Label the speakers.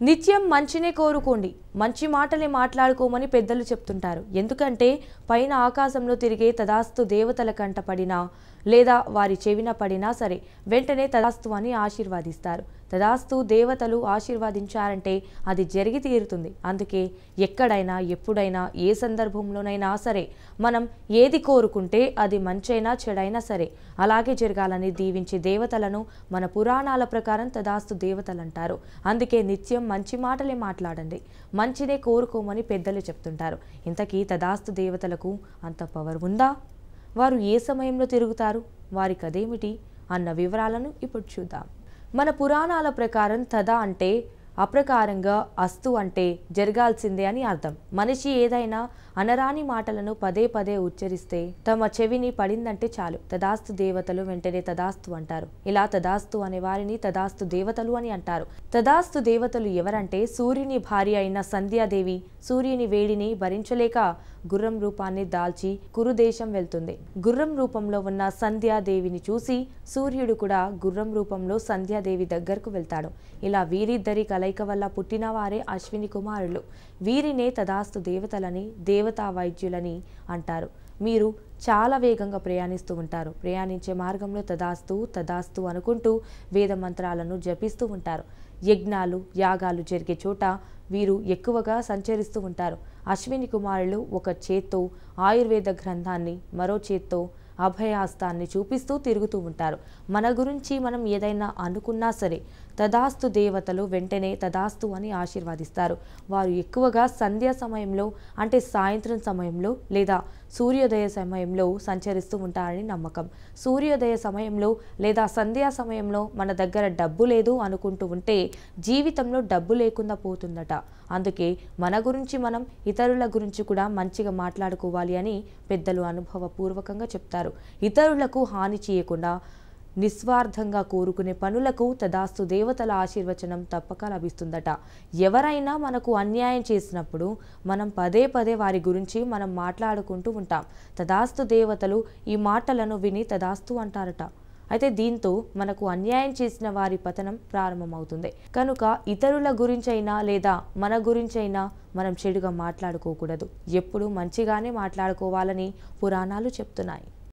Speaker 1: నిత్యం మంచినే కోరుకోండి, మంచి మాటలే మాట్లాడుకోమని పెద్దలు చెప్తుంటారు. ఎందుకంటే పైన ఆకాశంలో తిరిగే తదాస్తు దేవతల కంట పడినా లేదా వారి చెవిన పడినా సరే వెంటనే తదాస్తు అని ఆశీర్వాదిస్తారు. తదాస్తు దేవతలు ఆశీర్వాదించారంటే అది జరిగి తీరుతుంది. అందుకే ఎక్కడైనా ఎప్పుడైనా ఏ సందర్భంలోనైనా సరే మనం ఏది కోరుకుంటే అది మంచైనా చెడైనా సరే అలాగే జరగాలని దీవించే దేవతలను మన పురాణాల ప్రకారం తదాస్తు దేవతలు అంటారు. అందుకే నిత్యం మంచి మాటలే మాట్లాడండి, మంచినే కోరుకోమని పెద్దలు చెప్తుంటారు. ఇంతకీ తదాస్తు దేవతలకు అంత పవర్ ఉందా? వారు ఏ సమయంలో తిరుగుతారు, వారి కథేమిటి అన్న వివరాలను ఇప్పుడు చూద్దాం. మన పురాణాల ప్రకారం తదా అంటే అప్రకారంగా, అస్తు అంటే జరగాల్సిందే అని అర్థం. మనిషి ఏదైనా అనరాని మాటలను పదే పదే ఉచ్చరిస్తే తమ చెవిని పడిందంటే చాలు తదాస్తు దేవతలు వెంటనే తదాస్తు అంటారు. ఇలా తదాస్తు అనే వారిని తదాస్తు దేవతలు అని అంటారు. తదాస్తు దేవతలు ఎవరంటే సూర్యుని భార్య అయిన సంధ్యాదేవి సూర్యుని వేడిని భరించలేక గుర్రం రూపాన్ని దాల్చి కురుదేశం వెళ్తుంది. గుర్రం రూపంలో ఉన్న సంధ్యాదేవిని చూసి సూర్యుడు కూడా గుర్రం రూపంలో సంధ్యాదేవి దగ్గరకు వెళ్తాడు. ఇలా వీరిద్దరి కలయిక వల్ల పుట్టిన వారే అశ్విని కుమారులు. వీరినే తదాస్తు దేవతలని, దేవతా వైద్యులని అంటారు. మీరు చాలా వేగంగా ప్రయాణిస్తూ ఉంటారు. ప్రయాణించే మార్గంలో తదాస్తు తదాస్తు అనుకుంటూ వేద మంత్రాలను జపిస్తూ ఉంటారు. యజ్ఞాలు యాగాలు జరిగే చోట వీరు ఎక్కువగా సంచరిస్తూ ఉంటారు. అశ్విని కుమారులు ఒక చేత్తో ఆయుర్వేద గ్రంథాన్ని, మరో చేత్తో అభయహస్తాన్ని చూపిస్తూ తిరుగుతూ ఉంటారు. మన గురించి మనం ఏదైనా అనుకున్నా సరే తదాస్తు దేవతలు వెంటనే తదాస్తు అని ఆశీర్వాదిస్తారు. వారు ఎక్కువగా సంధ్యా సమయంలో అంటే సాయంత్రం సమయంలో లేదా సూర్యోదయ సమయంలో సంచరిస్తూ ఉంటారని నమ్మకం. సూర్యోదయ సమయంలో లేదా సంధ్యా సమయంలో మన దగ్గర డబ్బు లేదు అనుకుంటూ ఉంటే జీవితంలో డబ్బు లేకుండా పోతుందట. అందుకే మన గురించి మనం ఇతరుల గురించి కూడా మంచిగా మాట్లాడుకోవాలి అని పెద్దలు అనుభవపూర్వకంగా చెప్తారు. ఇతరులకు హాని చేయకుండా నిస్వార్థంగా కోరుకునే పనులకు తదాస్తు దేవతల ఆశీర్వచనం తప్పక లభిస్తుందట. ఎవరైనా మనకు అన్యాయం చేసినప్పుడు మనం పదే పదే వారి గురించి మనం మాట్లాడుకుంటూ ఉంటాం. తదాస్తు దేవతలు ఈ మాటలను విని తదాస్తు అంటారట. అయితే దీంతో మనకు అన్యాయం చేసిన వారి పతనం ప్రారంభమవుతుంది. కనుక ఇతరుల గురించైనా లేదా మన గురించైనా మనం చెడుగా మాట్లాడుకోకూడదు. ఎప్పుడూ మంచిగానే మాట్లాడుకోవాలని పురాణాలు చెప్తున్నాయి.